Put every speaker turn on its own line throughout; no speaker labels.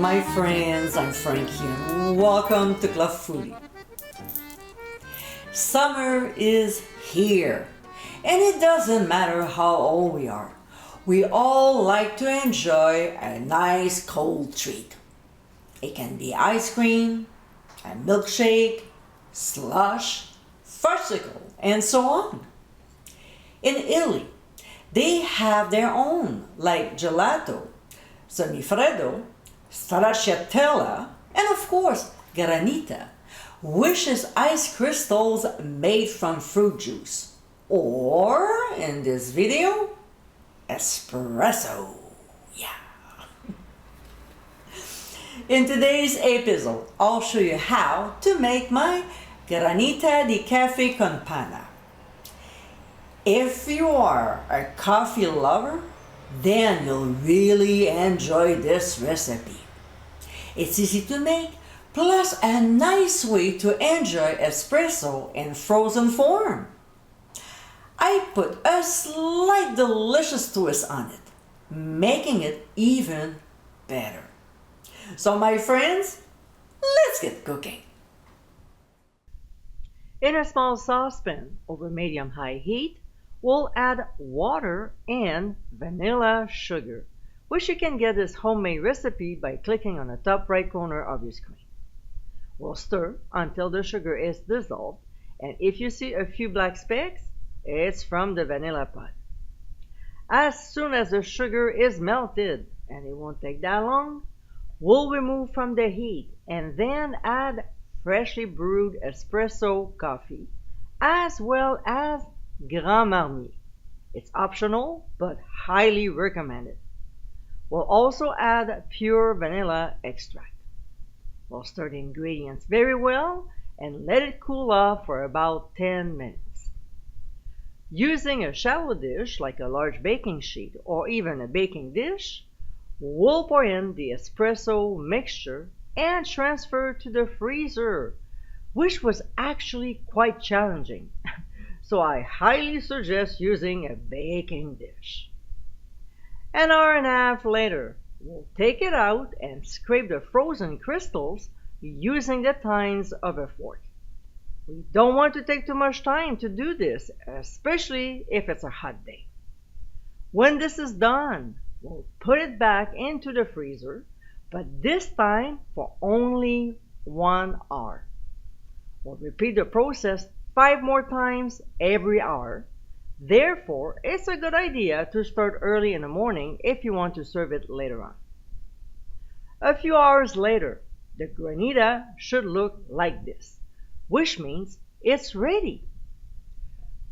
my friends, I'm Frankie and welcome to Club Foodie. Summer is here and it doesn't matter how old we are. We all like to enjoy a nice cold treat. It can be ice cream, a milkshake, slush, farcical, and so on. In Italy, they have their own, like gelato, semifreddo, stracciatella, and of course, granita, which is ice crystals made from fruit juice. Or, in this video, espresso. Yeah. In today's episode, I'll show you how to make my Granita di Caffè con Panna. If you are a coffee lover, then you'll really enjoy this recipe. It's easy to make, plus a nice way to enjoy espresso in frozen form. I put a slight delicious twist on it, making it even better. So my friends, let's get cooking.
In a small saucepan over medium-high heat, we'll add water and vanilla sugar, which you can get this homemade recipe by clicking on the top right corner of your screen. We'll stir until the sugar is dissolved, and if you see a few black specks, it's from the vanilla pod. As soon as the sugar is melted, and it won't take that long, we'll remove from the heat and then add freshly brewed espresso coffee, as well as Grand Marnier. It's optional, but highly recommended. We'll also add pure vanilla extract. We'll stir the ingredients very well and let it cool off for about 10 minutes. Using a shallow dish like a large baking sheet or even a baking dish, we'll pour in the espresso mixture and transfer to the freezer, which was actually quite challenging. So I highly suggest using a baking dish. An hour and a half later, we'll take it out and scrape the frozen crystals using the tines of a fork. We don't want to take too much time to do this, especially if it's a hot day. When this is done, we'll put it back into the freezer, but this time for only 1 hour. We'll repeat the process 5 more times every hour. Therefore, it's a good idea to start early in the morning if you want to serve it later on. A few hours later, the granita should look like this, which means it's ready.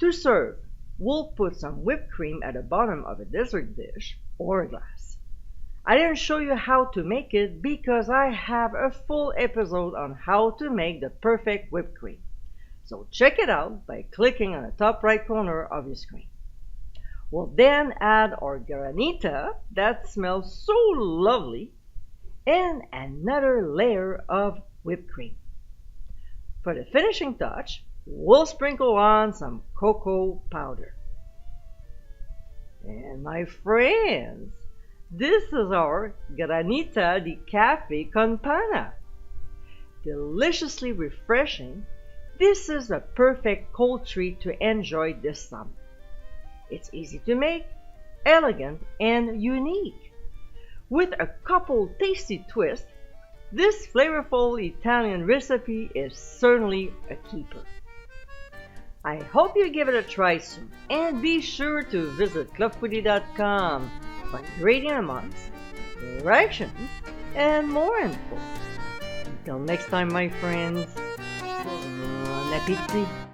To serve, we'll put some whipped cream at the bottom of a dessert dish or a glass. I didn't show you how to make it because I have a full episode on how to make the perfect whipped cream. So check it out by clicking on the top right corner of your screen. We'll then add our granita that smells so lovely and another layer of whipped cream. For the finishing touch, we'll sprinkle on some cocoa powder. And my friends, this is our Granita di Caffè con Panna. Deliciously refreshing, this is a perfect cold treat to enjoy this summer. It's easy to make, elegant, and unique. With a couple tasty twists, this flavorful Italian recipe is certainly a keeper. I hope you give it a try soon, and be sure to visit clubfoodie.com for ingredient amounts, directions, and more info. Until next time, my friends, bon appétit!